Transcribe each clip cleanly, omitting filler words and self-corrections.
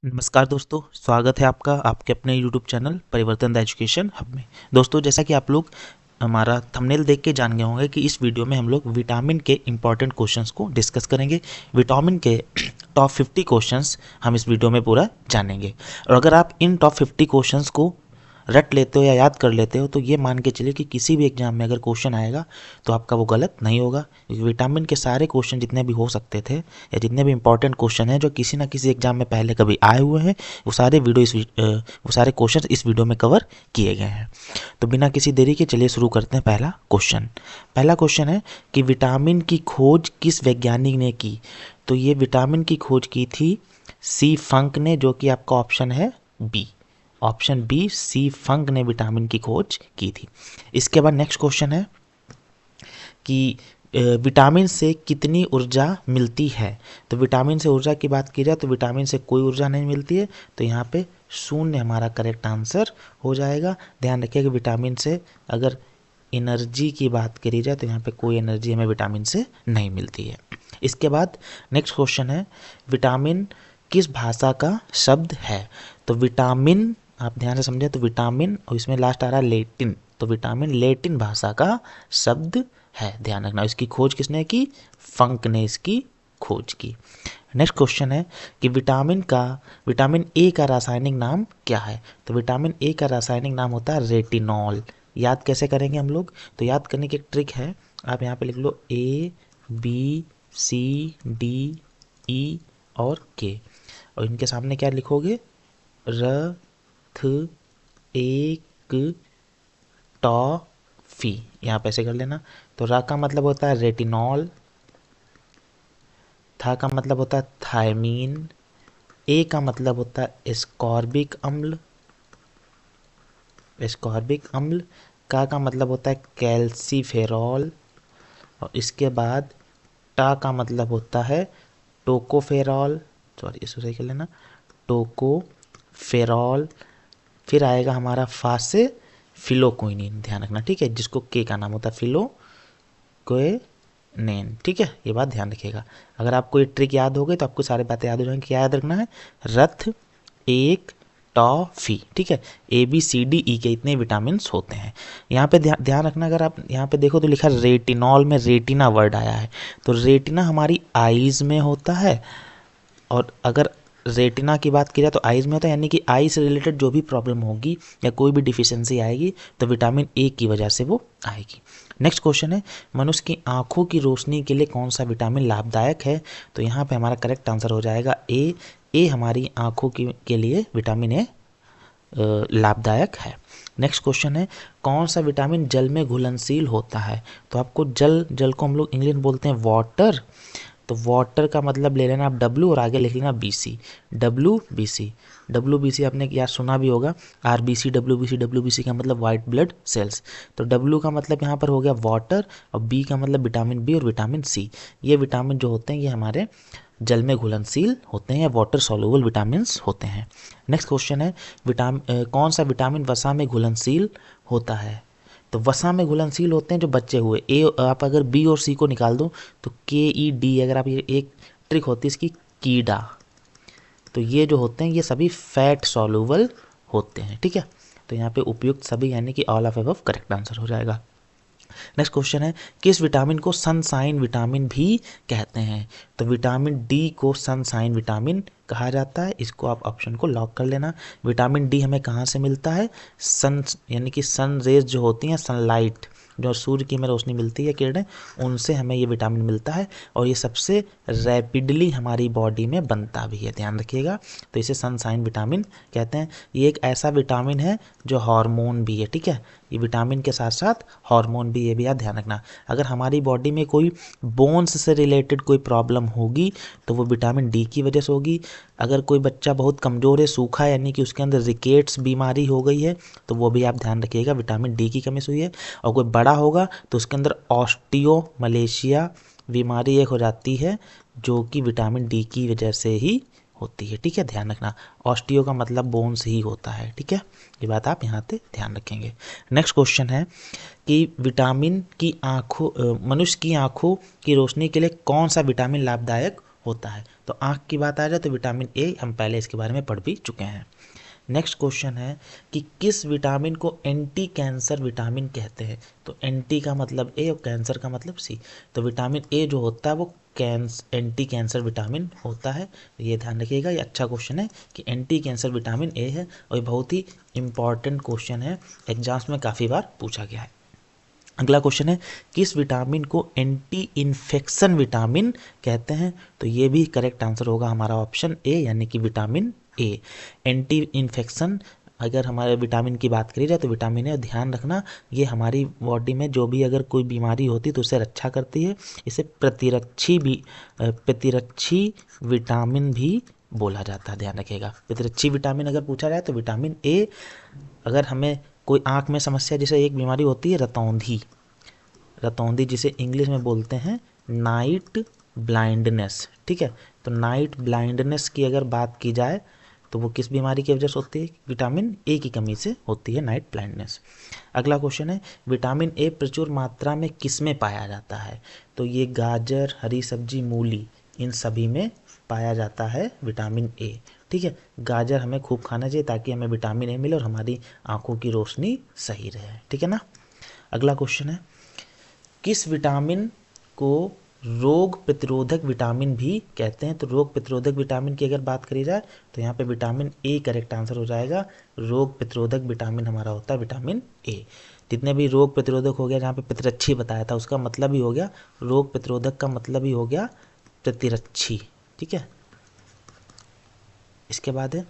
नमस्कार दोस्तों, स्वागत है आपका आपके अपने YouTube चैनल परिवर्तन द एजुकेशन हब में। दोस्तों, जैसा कि आप लोग हमारा थंबनेल देख के जान गए होंगे कि इस वीडियो में हम लोग विटामिन के इम्पॉर्टेंट क्वेश्चंस को डिस्कस करेंगे। विटामिन के टॉप 50 क्वेश्चंस हम इस वीडियो में पूरा जानेंगे। और अगर आप इन टॉप 50 क्वेश्चंस को रट लेते हो या याद कर लेते हो तो ये मान के चलिए कि किसी भी एग्जाम में अगर क्वेश्चन आएगा तो आपका वो गलत नहीं होगा, क्योंकि विटामिन के सारे क्वेश्चन जितने भी हो सकते थे या जितने भी इंपॉर्टेंट क्वेश्चन हैं जो किसी ना किसी एग्जाम में पहले कभी आए हुए हैं, वो सारे क्वेश्चन इस वीडियो में कवर किए गए हैं। तो बिना किसी देरी के चलिए शुरू करते हैं। पहला क्वेश्चन है कि विटामिन की खोज किस वैज्ञानिक ने की। तो ये विटामिन की खोज की थी सी फंक ने, जो कि आपका ऑप्शन है बी। ऑप्शन बी, सी फंक ने विटामिन की खोज की थी। इसके बाद नेक्स्ट क्वेश्चन है कि विटामिन से कितनी ऊर्जा मिलती है। तो विटामिन से ऊर्जा की बात की जाए तो विटामिन से कोई ऊर्जा नहीं मिलती है, तो यहाँ पे शून्य हमारा करेक्ट आंसर हो जाएगा। ध्यान रखिए कि विटामिन से अगर एनर्जी की बात करी जाए तो यहाँ पे कोई एनर्जी हमें विटामिन से नहीं मिलती है। इसके बाद नेक्स्ट क्वेश्चन है विटामिन किस भाषा का शब्द है। तो विटामिन आप ध्यान से समझे तो विटामिन और इसमें लास्ट आ रहा है लेटिन, तो विटामिन लेटिन भाषा का शब्द है। ध्यान रखना। इसकी खोज किसने की? फंक ने इसकी खोज की। नेक्स्ट क्वेश्चन है कि विटामिन ए का रासायनिक नाम क्या है। तो विटामिन ए का रासायनिक नाम होता है रेटिनॉल। याद कैसे करेंगे हम लोग? तो याद करने की एक ट्रिक है, आप यहाँ पे लिख लो ABCDE और K, और इनके सामने क्या लिखोगे? र थ एक टॉफी। यहाँ पे ऐसे कर लेना। तो रा का मतलब होता है रेटिनॉल, था का मतलब होता है थायमीन, ए का मतलब होता है एस्कॉर्बिक अम्ल, का मतलब होता है कैल्सीफेरॉल, और इसके बाद टा का मतलब होता है टोकोफेरॉल, सॉरी इसको सही कर लेना, टोकोफेरॉल। फिर आएगा हमारा फा से फिलोक्विनिन, ध्यान रखना, ठीक है, जिसको के का नाम होता है फिलोक्विनिन, ठीक है, ये बात ध्यान रखिएगा। अगर आपको ये ट्रिक याद हो गई तो आपको सारी बातें याद हो जाएंगी। क्या याद रखना है? रथ, एक, टॉफी, ठीक है। ABCDE के इतने विटामिन होते हैं। यहाँ पे ध्यान रखना, अगर आप यहाँ पे देखो तो लिखा रेटिनॉल में रेटिना वर्ड आया है। तो रेटिना हमारी आईज में होता है, और अगर रेटिना की बात की जाए तो आइज़ में होता है, यानी कि आई से रिलेटेड जो भी प्रॉब्लम होगी या कोई भी डिफिशियंसी आएगी तो विटामिन ए की वजह से वो आएगी। नेक्स्ट क्वेश्चन है मनुष्य की आंखों की रोशनी के लिए कौन सा विटामिन लाभदायक है। तो यहाँ पे हमारा करेक्ट आंसर हो जाएगा ए हमारी आंखों के लिए विटामिन ए लाभदायक है। नेक्स्ट क्वेश्चन है कौन सा विटामिन जल में घुलनशील होता है। तो आपको जल को हम लोग इंग्लिश में बोलते हैं वाटर, तो वाटर का मतलब ले लेना आप W और आगे लिख लेना BC, WBC आपने यार सुना भी होगा, RBC WBC का मतलब वाइट ब्लड सेल्स। तो W का मतलब यहाँ पर हो गया वाटर, और B का मतलब विटामिन B और विटामिन C। ये विटामिन जो होते हैं ये हमारे जल में घुलनशील होते हैं, वाटर सॉल्युबल विटामिन होते हैं। नेक्स्ट क्वेश्चन है कौन सा विटामिन वसा में घुलनशील होता है। तो वसा में घुलनशील होते हैं जो बचे हुए, आप अगर B और C को निकाल दो तो KED, अगर आप ये एक ट्रिक होती है इसकी कीडा, तो ये जो होते हैं ये सभी फैट सॉल्युबल होते हैं, ठीक है। तो यहाँ पे उपयुक्त सभी यानी कि all of above correct answer हो जाएगा। नेक्स्ट क्वेश्चन है किस विटामिन को सनसाइन विटामिन भी कहते हैं। तो विटामिन डी को सनसाइन विटामिन कहा जाता है। इसको आप ऑप्शन को लॉक कर लेना। विटामिन डी हमें कहाँ से मिलता है? सन यानी कि सन रेज जो होती हैं, सनलाइट, जो सूर्य की हमें रोशनी मिलती है, किरणें, उनसे हमें ये विटामिन मिलता है, और ये सबसे रैपिडली हमारी बॉडी में बनता भी है, ध्यान रखिएगा। तो इसे सनसाइन विटामिन कहते हैं। ये एक ऐसा विटामिन है जो हार्मोन भी है, ठीक है, ये विटामिन के साथ साथ हार्मोन भी, ये भी याद ध्यान रखना। अगर हमारी बॉडी में कोई बोन्स से रिलेटेड कोई प्रॉब्लम होगी तो वो विटामिन डी की वजह से होगी। अगर कोई बच्चा बहुत कमज़ोर है, सूखा है, यानी कि उसके अंदर रिकेट्स बीमारी हो गई है, तो वो भी आप ध्यान रखिएगा, विटामिन डी की कमी से हुई है। और कोई बड़ा होगा तो उसके अंदर ऑस्टियोमलेशिया बीमारी एक हो जाती है, जो कि विटामिन डी की वजह से ही होती है, ठीक है, ध्यान रखना। ऑस्टियो का मतलब बोन्स ही होता है, ठीक है, ये बात आप यहाँ पे ध्यान रखेंगे। नेक्स्ट क्वेश्चन है कि मनुष्य की आंखों की रोशनी के लिए कौन सा विटामिन लाभदायक होता है। तो आँख की बात आ जाए तो विटामिन ए हम पहले इसके बारे में पढ़ भी चुके हैं। नेक्स्ट क्वेश्चन है कि किस विटामिन को एंटी कैंसर विटामिन कहते हैं। तो एंटी का मतलब ए और कैंसर का मतलब सी। तो विटामिन ए जो होता है वो एंटी कैंसर विटामिन होता है। ये ध्यान रखिएगा, ये अच्छा क्वेश्चन है कि एंटी कैंसर विटामिन ए है और ये बहुत ही इंपॉर्टेंट क्वेश्चन है, एग्जाम्स में काफ़ी बार पूछा गया है। अगला क्वेश्चन है किस विटामिन को एंटी इन्फेक्शन विटामिन कहते हैं। तो ये भी करेक्ट आंसर होगा हमारा ऑप्शन ए, यानी कि विटामिन ए। एंटी इन्फेक्शन अगर हमारे विटामिन की बात करी जाए तो विटामिन ए, ध्यान रखना ये हमारी बॉडी में जो भी अगर कोई बीमारी होती है तो उसे रक्षा करती है। इसे प्रतिरक्षी विटामिन भी बोला जाता है, ध्यान रखिएगा। प्रतिरक्षी विटामिन अगर पूछा जाए तो विटामिन ए। अगर हमें कोई आँख में समस्या, जैसे एक बीमारी होती है रतौंधी जिसे इंग्लिश में बोलते हैं नाइट ब्लाइंडनेस, ठीक है। तो नाइट ब्लाइंडनेस की अगर बात की जाए तो वो किस बीमारी की वजह से होती है? विटामिन ए की कमी से होती है नाइट ब्लाइंडनेस। अगला क्वेश्चन है विटामिन ए प्रचुर मात्रा में किस में पाया जाता है। तो ये गाजर, हरी सब्जी, मूली, इन सभी में पाया जाता है विटामिन ए, ठीक है। गाजर हमें खूब खाना चाहिए ताकि हमें विटामिन ए मिले और हमारी आंखों की रोशनी सही रहे, ठीक है ना। अगला क्वेश्चन है किस विटामिन को रोग प्रतिरोधक विटामिन भी कहते हैं। तो रोग प्रतिरोधक विटामिन की अगर बात करी जाए तो यहाँ पे विटामिन ए करेक्ट आंसर हो जाएगा। रोग प्रतिरोधक विटामिन हमारा होता है विटामिन ए। जितने भी रोग प्रतिरोधक हो गया, जहाँ पे प्रतिरक्षी बताया था उसका मतलब ही हो गया, रोग प्रतिरोधक का मतलब ही हो गया प्रतिरक्षी, ठीक है। इसके बाद है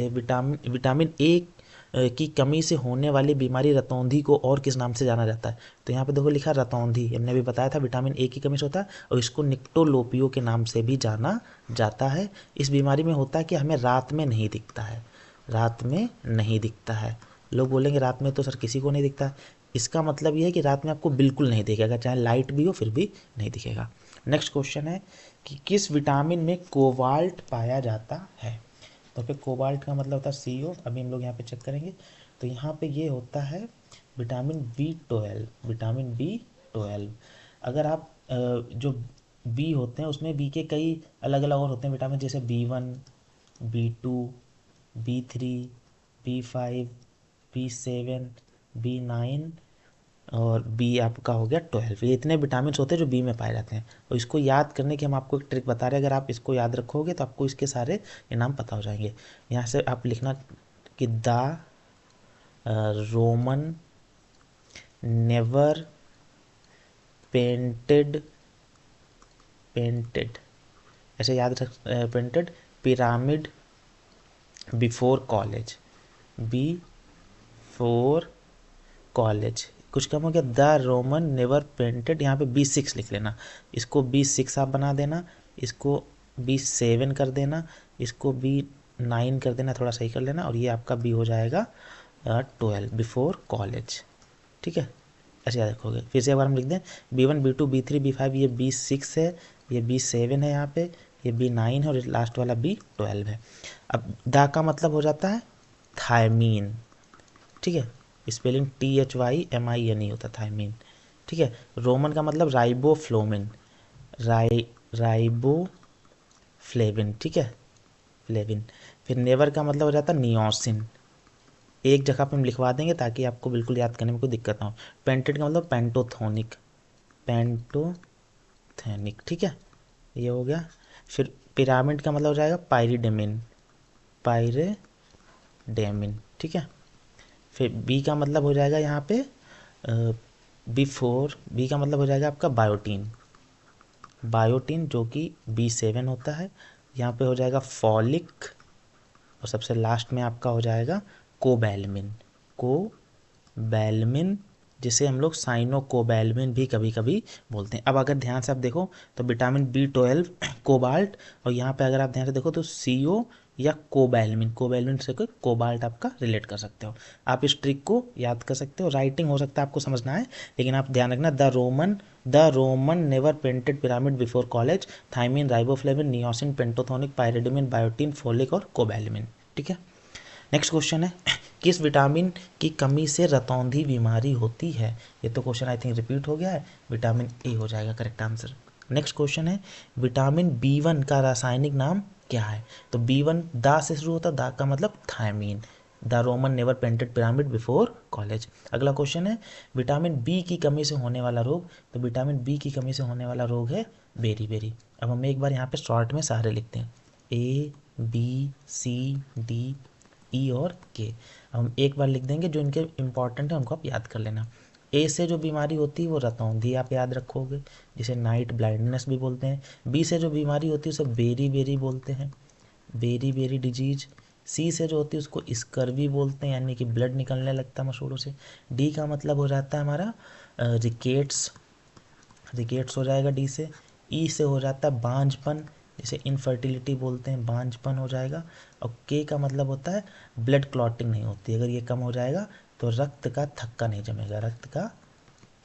विटामिन ए की कमी से होने वाली बीमारी रतौंधी को और किस नाम से जाना जाता है। तो यहाँ पे देखो लिखा रतौंधी, हमने भी बताया था विटामिन ए की कमी से होता है और इसको निक्टोलोपियो के नाम से भी जाना जाता है। इस बीमारी में होता है कि हमें रात में नहीं दिखता है, रात में नहीं दिखता है। लोग बोलेंगे रात में तो सर किसी को नहीं दिखता है, इसका मतलब ये है कि रात में आपको बिल्कुल नहीं दिखेगा, चाहे लाइट भी हो फिर भी नहीं दिखेगा। नेक्स्ट क्वेश्चन है कि किस विटामिन में कोबाल्ट पाया जाता है। तो फिर कोबाल्ट का मतलब होता है CO। अभी हम लोग यहाँ पे चेक करेंगे तो यहाँ पे ये होता है विटामिन B12, विटामिन B12। अगर आप जो बी होते हैं उसमें बी के कई अलग अलग और होते हैं विटामिन, जैसे B1, B2, B3, B5, B7, B9 और बी आपका हो गया 12। ये इतने विटामिन होते हैं जो बी में पाए जाते हैं और इसको याद करने की हम आपको एक ट्रिक बता रहे हैं। अगर आप इसको याद रखोगे तो आपको इसके सारे नाम पता हो जाएंगे। यहाँ से आप लिखना कि द रोमन नेवर पेंटेड ऐसे याद रख, पेंटेड पिरामिड बिफोर कॉलेज कुछ कम हो गया। द रोमन नेवर पेंटेड, यहाँ पे B6 लिख लेना, इसको B6 आप बना देना, इसको B7 कर देना, इसको B9 कर देना, थोड़ा सही कर लेना और ये आपका B हो जाएगा 12 बिफोर कॉलेज, ठीक है। ऐसे याद रखोगे। फिर से एक बार हम लिख दें B1, B2, B3, B5, ये B6 है, ये B7 है, यहाँ पे ये B9 है और लास्ट वाला B12 है। अब द का मतलब हो जाता है थायमीन, ठीक है। स्पेलिंग THYMIN होता है थायमीन, ठीक है। रोमन का मतलब राइबोफ्लोविन, राइबोफ्लेविन, ठीक है, फ्लेविन। फिर नेवर का मतलब हो जाता है नियोसिन। एक जगह पे हम लिखवा देंगे ताकि आपको बिल्कुल याद करने में कोई दिक्कत ना हो। पेंटेड का मतलब पेंटोथोनिक, ठीक है, ये हो गया। फिर पिरामिड का मतलब हो जाएगा पायरिडेमिन, ठीक है। फिर बी का मतलब हो जाएगा यहाँ पे बी का मतलब हो जाएगा आपका बायोटीन जो कि B7 होता है। यहाँ पे हो जाएगा फॉलिक और सबसे लास्ट में आपका हो जाएगा कोबैलमिन, जिसे हम लोग साइनोकोबैलमिन भी कभी कभी बोलते हैं। अब अगर ध्यान से आप देखो तो विटामिन B12 कोबाल्ट, और यहाँ पे अगर आप ध्यान से देखो तो CO या कोबैलमिन से कोई कोबाल्ट आपका रिलेट कर सकते हो। आप इस ट्रिक को याद कर सकते हो, राइटिंग हो सकता है आपको समझना है, लेकिन आप ध्यान रखना the Roman never painted pyramid before college, thiamine, riboflavin, niacin, pantothenic, pyridoxine, biotin, folic और कोबैलमिन, ठीक है। नेक्स्ट क्वेश्चन है किस विटामिन की कमी से रतौंधी बीमारी होती है। ये तो क्वेश्चन आई थिंक रिपीट हो गया है, विटामिन ए हो जाएगा करेक्ट आंसर। नेक्स्ट क्वेश्चन है विटामिन B1 का रासायनिक नाम क्या है? तो B1 दा से शुरू होता है, दा का मतलब thiamine. The Roman never painted pyramid before college. अगला क्वेश्चन है विटामिन बी की कमी से होने वाला रोग। तो विटामिन बी की कमी से होने वाला रोग है बेरी। अब हम एक बार यहाँ पे शॉर्ट में सारे लिखते हैं, A B C D E और K। अब हम एक बार लिख देंगे, जो इनके इंपॉर्टेंट है उनको आप याद कर लेना। ए से जो बीमारी होती है वो रतौंधी आप याद रखोगे, जिसे नाइट ब्लाइंडनेस भी बोलते हैं। बी से जो बीमारी होती है उसे बेरी बोलते हैं, बेरी डिजीज। सी से जो होती है उसको स्कर्वी बोलते हैं, यानी कि ब्लड निकलने लगता है मसूड़ों से। डी का मतलब हो जाता है हमारा रिकेट्स हो जाएगा डी से। ई से हो जाता है बांझपन, जिसे इनफर्टिलिटी बोलते हैं, बांझपन हो जाएगा। और के का मतलब होता है ब्लड क्लॉटिंग नहीं होती, अगर ये कम हो जाएगा तो रक्त का थक्का नहीं जमेगा, रक्त का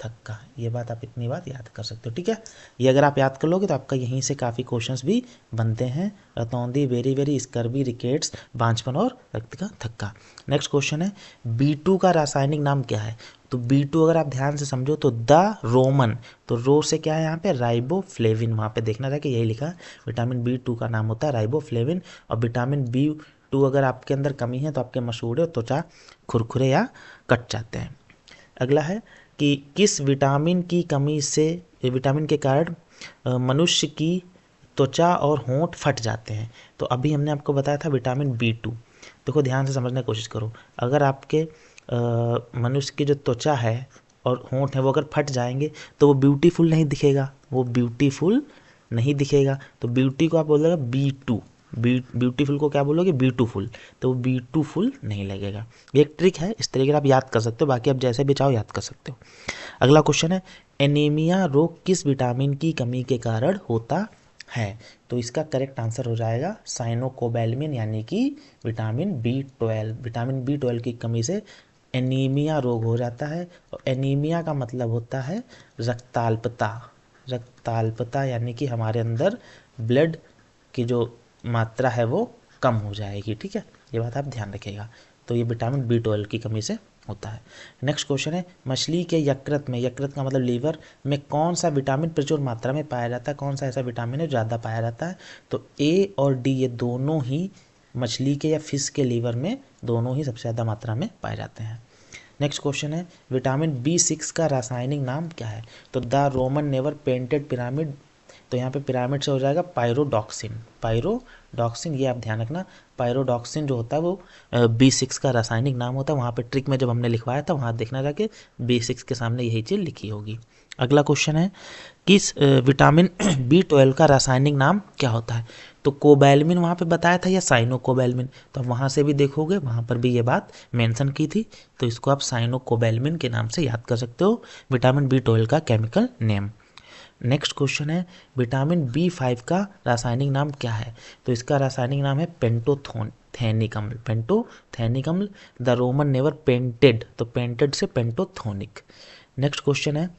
थक्का। ये बात आप इतनी बात याद कर सकते हो, ठीक है। ये अगर आप याद कर लोगे तो आपका यहीं से काफ़ी क्वेश्चंस भी बनते हैं, रतौंधी, बेरी, स्कर्वी, रिकेट्स, बांझपन और रक्त का थक्का। नेक्स्ट क्वेश्चन है B2 का रासायनिक नाम क्या है? तो B2 अगर आप ध्यान से समझो तो द रोमन, तो रो से क्या है यहाँ पे राइबोफ्लेविन, वहाँ पे देखना था कि यही लिखा है, विटामिन B2 का नाम होता है राइबोफ्लेविन। और विटामिन B2 अगर आपके अंदर कमी है तो आपके मसूड़े और त्वचा खुरखुरे या कट जाते हैं। अगला है कि किस विटामिन की कमी से, विटामिन के कारण मनुष्य की त्वचा और होंठ फट जाते हैं? तो अभी हमने आपको बताया था विटामिन B2। देखो ध्यान से समझने की कोशिश करो, अगर आपके मनुष्य की जो त्वचा है और होंठ है वो अगर फट जाएंगे तो वो ब्यूटीफुल नहीं दिखेगा, तो ब्यूटी को आप बोलोगे B2, ब्यूटीफुल को क्या बोलोगे B2फुल, तो वो B2फुल नहीं लगेगा। ये एक ट्रिक है, इस तरीके से आप याद कर सकते हो, बाकी आप जैसे भी चाहो याद कर सकते हो। अगला क्वेश्चन है एनीमिया रोग किस विटामिन की कमी के कारण होता है? तो इसका करेक्ट आंसर हो जाएगा साइनोकोबैल्मिन, यानी कि विटामिन B12। विटामिन B12 की कमी से एनीमिया रोग हो जाता है। और एनीमिया का मतलब होता है रक्ताल्पता, यानी कि हमारे अंदर ब्लड की जो मात्रा है वो कम हो जाएगी, ठीक है, ये बात आप ध्यान रखिएगा। तो ये विटामिन B12 की कमी से होता है। नेक्स्ट क्वेश्चन है मछली के यकृत में, यकृत का मतलब लीवर में, कौन सा विटामिन प्रचुर मात्रा में पाया जाता है? कौन सा ऐसा विटामिन है ज़्यादा पाया जाता है? तो A और D ये दोनों ही मछली के या फिश के लीवर में दोनों ही सबसे ज़्यादा मात्रा में पाए जाते हैं। नेक्स्ट क्वेश्चन है विटामिन B6 का रासायनिक नाम क्या है? तो the Roman never painted pyramid, तो यहाँ पे पिरामिड से हो जाएगा पायरोडॉक्सिन, ये आप ध्यान रखना। पायरोडॉक्सिन जो होता है वो B6 का रासायनिक नाम होता है। वहाँ पे ट्रिक में जब हमने लिखवाया था वहाँ देखना जाके B6 के सामने यही चीज़ लिखी होगी। अगला क्वेश्चन है किस विटामिन B12 का रासायनिक नाम क्या होता है? तो कोबैल्मिन वहाँ पे बताया था या साइनोकोबैल्मिन, तो आप वहाँ से भी देखोगे, वहाँ पर भी ये बात मेंशन की थी, तो इसको आप साइनोकोबैल्मिन के नाम से याद कर सकते हो, विटामिन B12 का केमिकल नेम। नेक्स्ट क्वेश्चन है विटामिन B5 का रासायनिक नाम क्या है? तो इसका रासायनिक नाम है पेंटोथेनिक अम्ल। द रोमन नेवर पेंटेड, तो पेंटेड से पेंटोथोनिक। नेक्स्ट क्वेश्चन है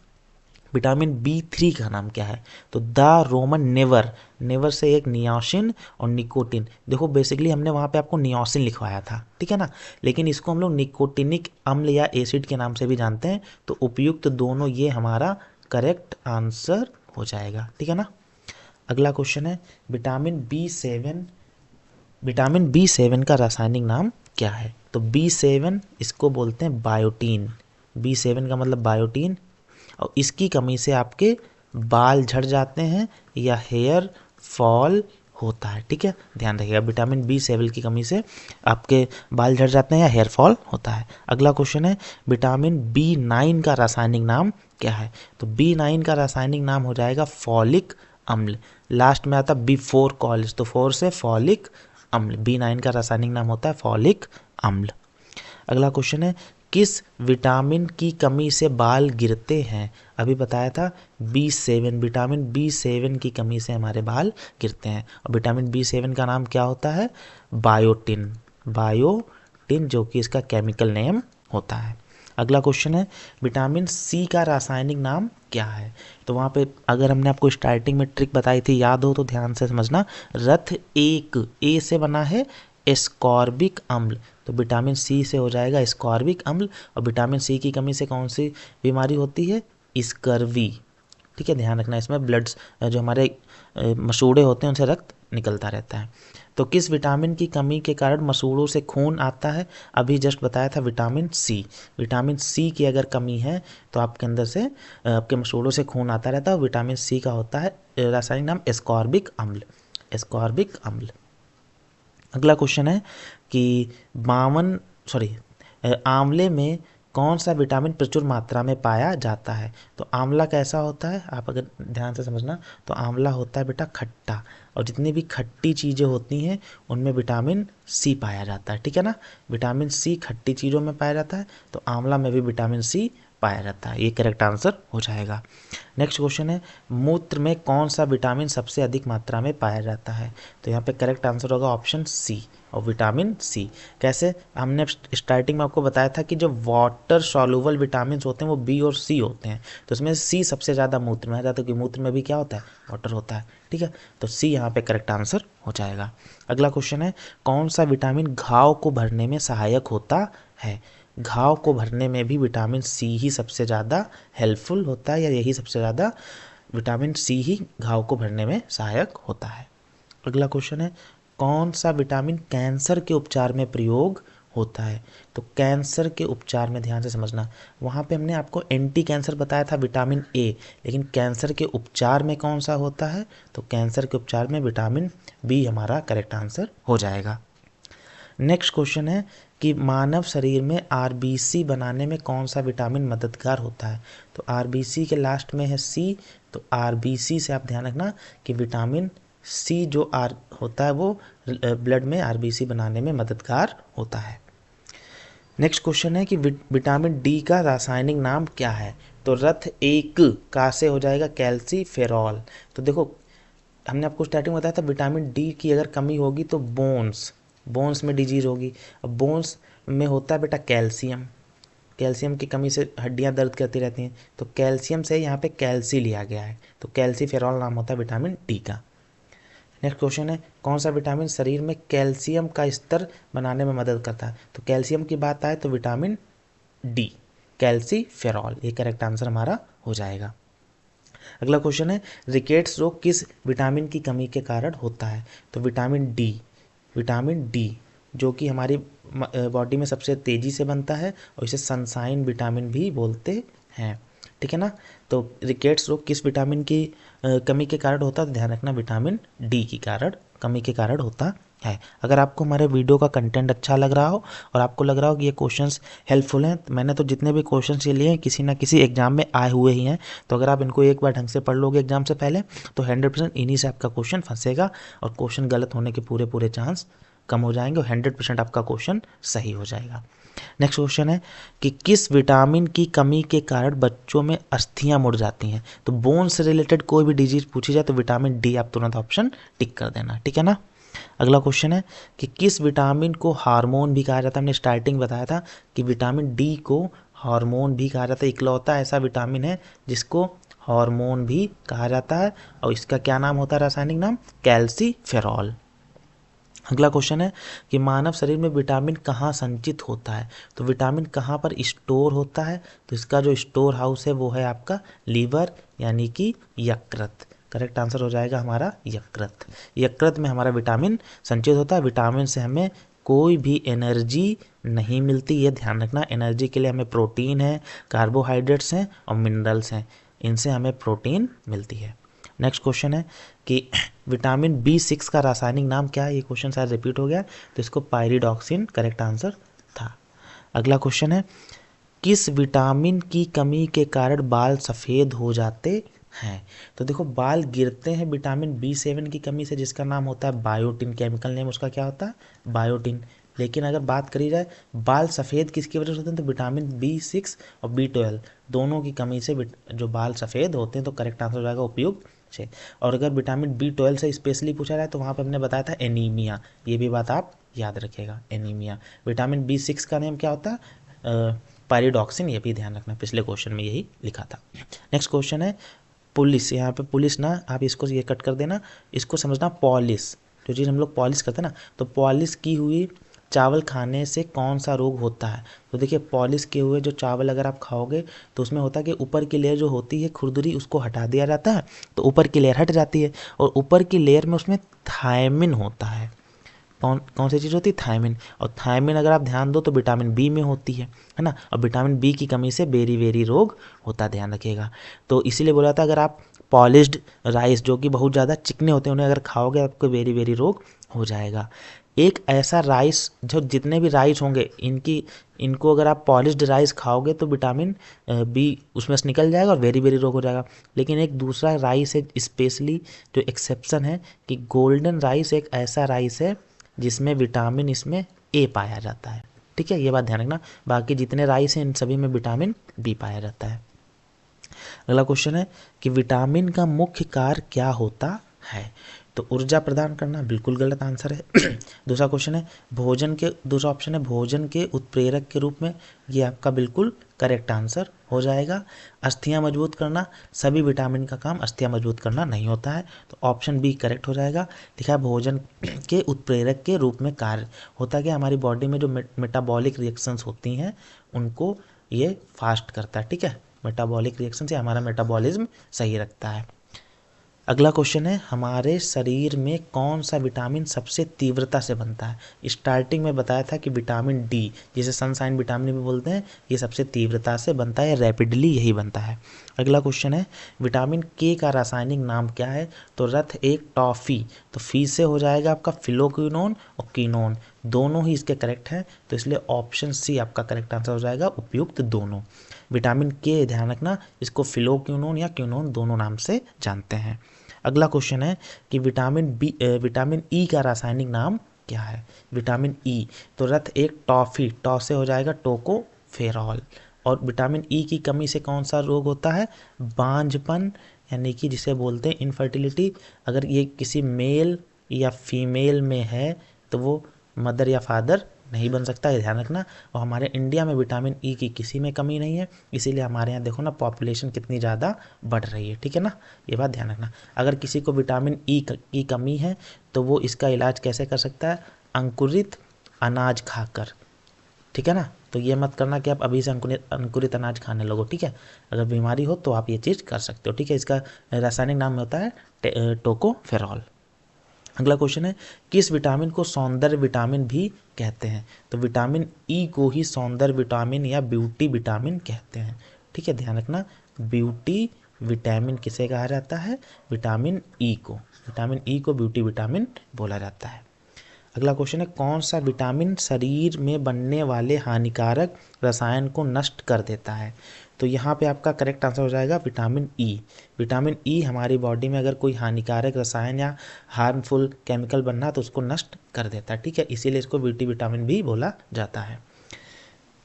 विटामिन B3 का नाम क्या है? तो द रोमन नेवर से एक नियासिन और निकोटिन। देखो बेसिकली हमने वहाँ पे आपको नियासिन लिखवाया था, ठीक है ना, लेकिन इसको हम लोग निकोटिनिक अम्ल या एसिड के नाम से भी जानते हैं, तो उपयुक्त दोनों ये हमारा करेक्ट आंसर हो जाएगा, ठीक है ना। अगला क्वेश्चन है विटामिन B7 का रासायनिक नाम क्या है? तो B7 इसको बोलते हैं बायोटीन, B7 का मतलब बायोटीन, और इसकी कमी से आपके बाल झड़ जाते हैं या हेयर फॉल होता है, ठीक है, ध्यान रखिएगा, विटामिन B7 की कमी से आपके बाल झड़ जाते हैं या हेयर फॉल होता है। अगला क्वेश्चन है विटामिन B9 का रासायनिक नाम क्या है? तो B9 का रासायनिक नाम हो जाएगा फॉलिक अम्ल, लास्ट में आता B4 कॉलेज, तो 4 से फॉलिक अम्ल, B9 का रासायनिक नाम होता है फॉलिक अम्ल। अगला क्वेश्चन है किस विटामिन की कमी से बाल गिरते हैं? अभी बताया था B7, विटामिन B7 की कमी से हमारे बाल गिरते हैं, और विटामिन B7 का नाम क्या होता है? बायोटिन, जो कि इसका केमिकल नेम होता है। अगला क्वेश्चन है विटामिन C का रासायनिक नाम क्या है? तो वहाँ पे अगर हमने आपको स्टार्टिंग में ट्रिक बताई थी, याद हो तो ध्यान से समझना, रथ एक ए से बना है एस्कॉर्बिक अम्ल, तो विटामिन C से हो जाएगा एस्कॉर्बिक अम्ल। और विटामिन C की कमी से कौन सी बीमारी होती है? स्कर्वी, ठीक है, ध्यान रखना, इसमें ब्लड्स जो हमारे मसूड़े होते हैं उनसे रक्त निकलता रहता है। तो किस विटामिन की कमी के कारण मसूड़ों से खून आता है? अभी जस्ट बताया था विटामिन सी। विटामिन सी की अगर कमी है तो आपके अंदर से आपके मसूड़ों से खून आता रहता है। विटामिन सी का होता है रासायनिक नाम एस्कॉर्बिक अम्ल, एस्कॉर्बिक अम्ल। अगला क्वेश्चन है कि आंवले में कौन सा विटामिन प्रचुर मात्रा में पाया जाता है? तो आंवला कैसा होता है, आप अगर ध्यान से समझना, तो आंवला होता है बेटा खट्टा, और जितनी भी खट्टी चीज़ें होती हैं उनमें विटामिन सी पाया जाता है, ठीक है ना। विटामिन सी खट्टी चीज़ों में पाया जाता है, तो आंवला में भी विटामिन सी पाया जाता है, ये करेक्ट आंसर हो जाएगा। नेक्स्ट क्वेश्चन है, मूत्र में कौन सा विटामिन सबसे अधिक मात्रा में पाया जाता है? तो यहाँ पे करेक्ट आंसर होगा ऑप्शन सी, और विटामिन सी। कैसे? हमने स्टार्टिंग में आपको बताया था कि जो वाटर सॉल्युबल विटामिन होते हैं वो बी और सी होते हैं, तो इसमें सी सबसे ज़्यादा मूत्र में आ जाता है, क्योंकि मूत्र में भी क्या होता है, वाटर होता है, ठीक है। तो सी यहाँ पे करेक्ट आंसर हो जाएगा। अगला क्वेश्चन है, कौन सा विटामिन घाव को भरने में सहायक होता है? घाव को भरने में भी विटामिन सी ही सबसे ज़्यादा हेल्पफुल होता है, या यही सबसे ज़्यादा विटामिन सी ही घाव को भरने में सहायक होता है। अगला क्वेश्चन है, कौन सा विटामिन कैंसर के उपचार में प्रयोग होता है? तो कैंसर के उपचार में ध्यान से समझना, वहाँ पे हमने आपको एंटी कैंसर बताया था विटामिन ए, लेकिन कैंसर के उपचार में कौन सा होता है? तो कैंसर के उपचार में विटामिन बी हमारा करेक्ट आंसर हो जाएगा। नेक्स्ट क्वेश्चन है कि मानव शरीर में आरबीसी बनाने में कौन सा विटामिन मददगार होता है? तो आरबीसी के लास्ट में है सी, तो आरबीसी से आप ध्यान रखना कि विटामिन सी जो होता है वो ब्लड में आरबीसी बनाने में मददगार होता है। नेक्स्ट क्वेश्चन है कि विटामिन डी का रासायनिक नाम क्या है? तो रथ एक का से हो जाएगा कैल्सीफेरॉल। तो देखो, हमने आपको स्टार्टिंग में बताया था विटामिन डी की अगर कमी होगी तो बोन्स में डिजीज होगी। अब बोन्स में होता है बेटा कैल्शियम, कैल्शियम की कमी से हड्डियां दर्द करती रहती हैं, तो कैल्शियम से यहाँ पे कैल्सी लिया गया है, तो कैल्सीफेरॉल नाम होता है विटामिन डी का। नेक्स्ट क्वेश्चन है, कौन सा विटामिन शरीर में कैल्शियम का स्तर बनाने में मदद करता है? तो कैल्शियम की बात आए तो विटामिन डी, कैल्सीफेरॉल, ये करेक्ट आंसर हमारा हो जाएगा। अगला क्वेश्चन है, रिकेट्स रोग किस विटामिन की कमी के कारण होता है? तो विटामिन डी जो कि हमारी बॉडी में सबसे तेज़ी से बनता है, और इसे सनसाइन विटामिन भी बोलते हैं, ठीक है ना। तो रिकेट्स रोग किस विटामिन की कमी के कारण होता है? तो ध्यान रखना विटामिन डी की कमी के कारण होता है। अगर आपको हमारे वीडियो का कंटेंट अच्छा लग रहा हो और आपको लग रहा हो कि ये क्वेश्चंस हेल्पफुल हैं, तो मैंने तो जितने भी क्वेश्चंस ये लिए हैं किसी ना किसी एग्जाम में आए हुए ही हैं, तो अगर आप इनको एक बार ढंग से पढ़ लोगे एग्जाम से पहले तो 100% इन्हीं से आपका क्वेश्चन फंसेगा, और क्वेश्चन गलत होने के पूरे चांस कम हो जाएंगे, और 100% आपका क्वेश्चन सही हो जाएगा। नेक्स्ट क्वेश्चन है कि किस विटामिन की कमी के कारण बच्चों में अस्थियां मुड़ जाती हैं? तो बोन से रिलेटेड कोई भी डिजीज पूछी जाए तो विटामिन डी आप तुरंत ऑप्शन टिक कर देना, ठीक है ना। अगला क्वेश्चन है कि किस विटामिन को हार्मोन भी कहा जाता है? हमने स्टार्टिंग बताया था कि विटामिन डी को हार्मोन भी कहा जाता है, इकलौता ऐसा विटामिन है जिसको हार्मोन भी कहा जाता है, और इसका क्या नाम होता है, रासायनिक नाम कैल्सीफेरॉल। अगला क्वेश्चन है कि मानव शरीर में विटामिन कहाँ संचित होता है? तो विटामिन कहाँ पर स्टोर होता है? तो इसका जो स्टोर हाउस है वो है आपका लीवर, यानी कि यकृत। करेक्ट आंसर हो जाएगा हमारा यकृत। यकृत में हमारा विटामिन संचित होता है। विटामिन से हमें कोई भी एनर्जी नहीं मिलती, ये ध्यान रखना। एनर्जी के लिए हमें प्रोटीन है, कार्बोहाइड्रेट्स हैं और मिनरल्स हैं, इनसे हमें प्रोटीन मिलती है। नेक्स्ट क्वेश्चन है कि विटामिन B6 का रासायनिक नाम क्या है? ये क्वेश्चन शायद रिपीट हो गया, तो इसको पायरिडॉक्सिन करेक्ट आंसर था। अगला क्वेश्चन है, किस विटामिन की कमी के कारण बाल सफ़ेद हो जाते हैं? तो देखो, बाल गिरते हैं विटामिन B7 की कमी से, जिसका नाम होता है बायोटिन। केमिकल नेम उसका क्या होता है? बायोटिन। लेकिन अगर बात करी जाए बाल सफ़ेद किसकी वजह से होते हैं, तो विटामिन B6 और B12 दोनों की कमी से जो बाल सफ़ेद होते हैं, तो करेक्ट आंसर हो जाएगा उपयुक्त से। और अगर विटामिन B12 से स्पेशली पूछा जाए तो वहाँ पे हमने बताया था एनीमिया, ये भी बात आप याद रखिएगा, एनीमिया। विटामिन B6 का नेम क्या होता है? पायरिडॉक्सिन, ये भी ध्यान रखना, पिछले क्वेश्चन में यही लिखा था। नेक्स्ट क्वेश्चन है पुलिस, यहाँ पे पुलिस ना, आप इसको ये कट कर देना, इसको समझना पॉलिश, जो चीज़ हम लोग पॉलिश करते हैं ना, तो पॉलिश की हुई चावल खाने से कौन सा रोग होता है? तो देखिए पॉलिश किए हुए जो चावल अगर आप खाओगे तो उसमें होता है कि ऊपर की लेयर जो होती है खुरदुरी, उसको हटा दिया जाता है तो ऊपर की लेयर हट जाती है, और ऊपर की लेयर में उसमें थायमिन होता है। कौन कौन सी चीज़ होती है? थायमिन। और थायमिन अगर आप ध्यान दो तो विटामिन बी में होती है ना, और विटामिन बी की कमी से बेरी बेरी रोग होता है, ध्यान रखिएगा। तो इसीलिए बोला था अगर आप पॉलिश्ड राइस जो कि बहुत ज़्यादा चिकने होते हैं उन्हें अगर खाओगे आपको बेरी बेरी रोग हो जाएगा। एक ऐसा राइस, जो जितने भी राइस होंगे इनको अगर आप पॉलिश्ड राइस खाओगे तो विटामिन बी उसमें से निकल जाएगा और वेरी वेरी रोग हो जाएगा। लेकिन एक दूसरा राइस है स्पेशली जो एक्सेप्शन है कि गोल्डन राइस एक ऐसा राइस है जिसमें विटामिन इसमें ए पाया जाता है। ठीक है, ये बात ध्यान रखना। बाकी जितने राइस हैं इन सभी में विटामिन बी पाया जाता है। अगला क्वेश्चन है कि विटामिन का मुख्य कार्य क्या होता है? तो ऊर्जा प्रदान करना, बिल्कुल गलत आंसर है। दूसरा क्वेश्चन है दूसरा ऑप्शन है भोजन के उत्प्रेरक के रूप में, ये आपका बिल्कुल करेक्ट आंसर हो जाएगा। अस्थियां मजबूत करना, सभी विटामिन का काम अस्थियां मजबूत करना नहीं होता है, तो ऑप्शन बी करेक्ट हो जाएगा। लिखा है भोजन के उत्प्रेरक के रूप में कार्य होता है कि हमारी बॉडी में जो मेटाबॉलिक रिएक्शंस होती हैं उनको ये फास्ट करता है। ठीक है, मेटाबॉलिक रिएक्शन से हमारा मेटाबॉलिज्म सही रखता है। अगला क्वेश्चन है हमारे शरीर में कौन सा विटामिन सबसे तीव्रता से बनता है? स्टार्टिंग में बताया था कि विटामिन डी, जिसे सनशाइन विटामिन भी बोलते हैं, ये सबसे तीव्रता से बनता है, रैपिडली यही बनता है। अगला क्वेश्चन है विटामिन के का रासायनिक नाम क्या है? तो रथ एक टॉफी, तो फी से हो जाएगा आपका फिलोक्विनोन और कीनोन, दोनों ही इसके करेक्ट हैं, तो इसलिए ऑप्शन सी आपका करेक्ट आंसर हो जाएगा, उपयुक्त दोनों। विटामिन के ध्यान रखना, इसको फिलोक्विनोन या क्यूनोन दोनों नाम से जानते हैं। अगला क्वेश्चन है कि विटामिन ई का रासायनिक नाम क्या है? विटामिन ई, तो रथ एक टॉफी, टॉ से हो जाएगा टोकोफेरॉल। और विटामिन ई की कमी से कौन सा रोग होता है? बांझपन, यानी कि जिसे बोलते हैं इनफर्टिलिटी। अगर ये किसी मेल या फीमेल में है तो वो मदर या फादर नहीं बन सकता, ये ध्यान रखना। और हमारे इंडिया में विटामिन ई की किसी में कमी नहीं है, इसीलिए हमारे यहाँ देखो ना पॉपुलेशन कितनी ज़्यादा बढ़ रही है। ठीक है ना, ये बात ध्यान रखना। अगर किसी को विटामिन ई की कमी है तो वो इसका इलाज कैसे कर सकता है? अंकुरित अनाज खाकर। ठीक है ना, तो ये मत करना कि आप अभी से अंकुरित अनाज खाने लगो। ठीक है, अगर बीमारी हो तो आप ये चीज़ कर सकते हो। ठीक है, इसका रासायनिक नाम होता है टोकोफेरॉल। अगला क्वेश्चन है किस विटामिन को सौंदर्य विटामिन भी कहते हैं? तो विटामिन ई को ही सौंदर्य विटामिन या ब्यूटी विटामिन कहते हैं। ठीक है, ध्यान रखना, ब्यूटी विटामिन किसे कहा जाता है? विटामिन ई को। विटामिन ई को ब्यूटी विटामिन बोला जाता है। अगला क्वेश्चन है कौन सा विटामिन शरीर में बनने वाले हानिकारक रसायन को नष्ट कर देता है? तो यहाँ पे आपका करेक्ट आंसर हो जाएगा विटामिन ई। विटामिन ई हमारी बॉडी में अगर कोई हानिकारक रसायन या हार्मफुल केमिकल बनना तो उसको नष्ट कर देता है। ठीक है, इसीलिए इसको ब्यूटी विटामिन भी बोला जाता है।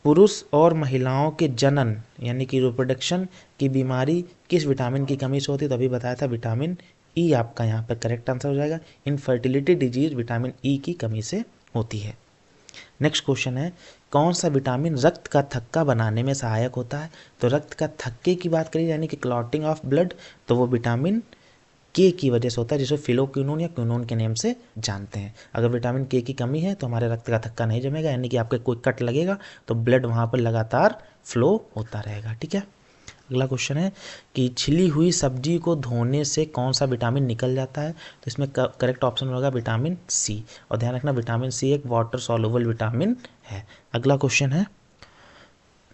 पुरुष और महिलाओं के जनन यानी कि रिप्रोडक्शन की बीमारी किस विटामिन की कमी से होती है? तो अभी बताया था विटामिन ई आपका यहाँ पर करेक्ट आंसर हो जाएगा। इनफर्टिलिटी डिजीज विटामिन ई की कमी से होती है। नेक्स्ट क्वेश्चन है कौन सा विटामिन रक्त का थक्का बनाने में सहायक होता है? तो रक्त का थक्के की बात करें यानी कि क्लॉटिंग ऑफ ब्लड, तो वो विटामिन के की वजह से होता है, जिसे फिलोक्विनोन या क्विनोन के नेम से जानते हैं। अगर विटामिन के की कमी है तो हमारे रक्त का थक्का नहीं जमेगा, यानी कि आपके कोई कट लगेगा तो ब्लड वहाँ पर लगातार फ्लो होता रहेगा। ठीक है, अगला क्वेश्चन है कि छिली हुई सब्जी को धोने से कौन सा विटामिन निकल जाता है? तो इसमें करेक्ट ऑप्शन होगा विटामिन सी। और ध्यान रखना विटामिन सी एक वाटर सॉल्युबल विटामिन है। अगला क्वेश्चन है,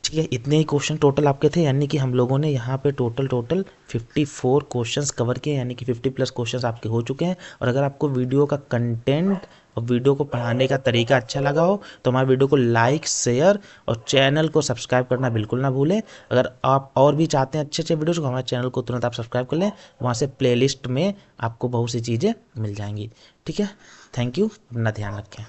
ठीक है, इतने ही क्वेश्चन टोटल आपके थे, यानी कि हम लोगों ने यहाँ पे टोटल 54 क्वेश्चंस कवर किए, यानी कि 50+ क्वेश्चंस आपके हो चुके हैं। और अगर आपको वीडियो का कंटेंट और वीडियो को पढ़ाने का तरीका अच्छा लगा हो तो हमारे वीडियो को लाइक, शेयर और चैनल को सब्सक्राइब करना बिल्कुल ना भूलें। अगर आप और भी चाहते हैं अच्छे अच्छे वीडियोज़ को, हमारे चैनल को तुरंत आप सब्सक्राइब कर लें, वहाँ से प्लेलिस्ट में आपको बहुत सी चीज़ें मिल जाएंगी। ठीक है, थैंक यू, अपना ध्यान रखें।